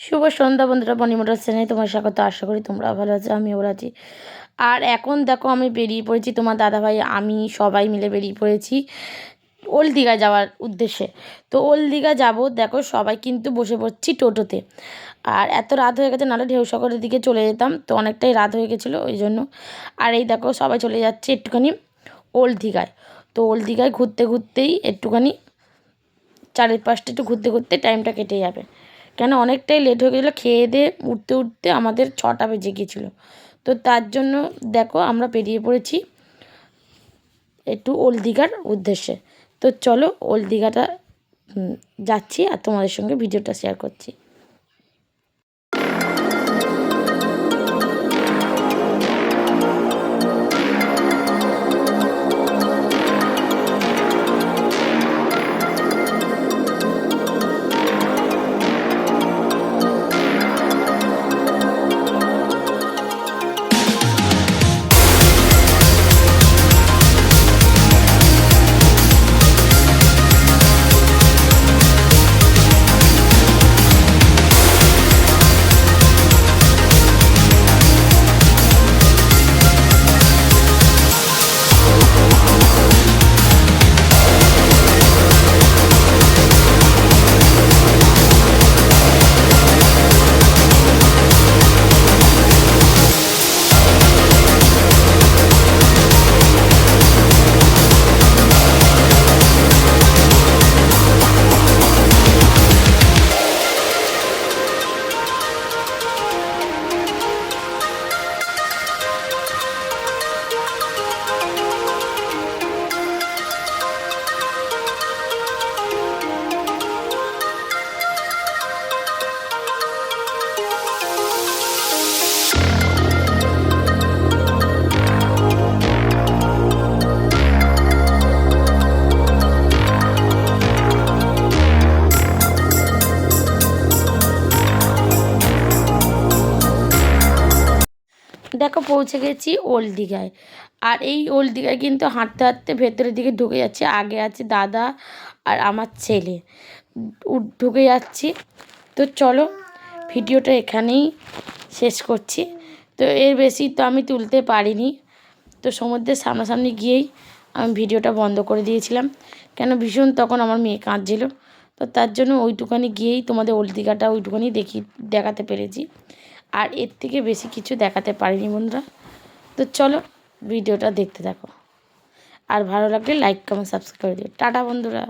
শুভ সন্ধ্যা বন্ধুরা, বনিমোটর চ্যানেলে তোমার স্বাগত। আশা করি তোমরা ভালো আছো, আমিও ভালো আছি। আর এখন দেখো আমি বেরিয়ে পড়েছি, তোমার দাদাভাই আমি সবাই মিলে বেরিয়ে পড়েছি ওল্ড দীঘা যাওয়ার উদ্দেশ্যে। তো ওল্ড দীঘা যাবো, দেখো সবাই কিন্তু বসে পড়ছি টোটোতে। আর এত রাত হয়ে গেছে, নাহলে ঢেউসাগরের দিকে চলে যেতাম, তো অনেকটাই রাত হয়ে গেছিলো ওই জন্য। আর এই দেখো সবাই চলে যাচ্ছে একটুখানি ওল্ড দীঘায়। তো ওল্ড দীঘায় ঘুরতে ঘুরতেই একটুখানি চারিপাশটা একটু ঘুরতে ঘুরতে টাইমটা কেটে যাবে, কেন অনেকটাই লেট হয়ে গেছিলো। খেয়ে দিয়ে উঠতে উঠতে আমাদের 6টা বেজে গিয়েছিলো। তো তার জন্য দেখো আমরা বেরিয়ে পড়েছি একটু ওল্ড দীঘার উদ্দেশ্যে। তো চলো ওল্ড দীঘাটা যাচ্ছি আর তোমাদের সঙ্গে ভিডিওটা শেয়ার করছি। দেখো পৌঁছে গেছি ওল্ড দীঘায়। আর এই ওল্ড দীঘায় কিন্তু হাঁটতে হাঁটতে ভেতরের দিকে ঢুকে যাচ্ছে, আগে আছে দাদা আর আমার ছেলে ঢুকে যাচ্ছি। তো চলো ভিডিওটা এখানেই শেষ করছি। তো এর বেশি তো আমি তুলতে পারিনি, তো সমুদ্রের সামনাসামনি গিয়েই আমি ভিডিওটা বন্ধ করে দিয়েছিলাম, কেন ভীষণ তখন আমার মেয়ে কাঁদছিল। তো তার জন্য ওইটুখানি গিয়েই তোমাদের ওল্ড দীঘাটা ওইটুখানি দেখাতে পেরেছি, আর এর থেকে বেশি কিছু দেখাতে পারিনি বন্ধুরা। তো চলো ভিডিওটা দেখতে থাকো, আর ভালো লাগলে লাইক কমেন্ট সাবস্ক্রাইব করে দিও। টাটা বন্ধুরা।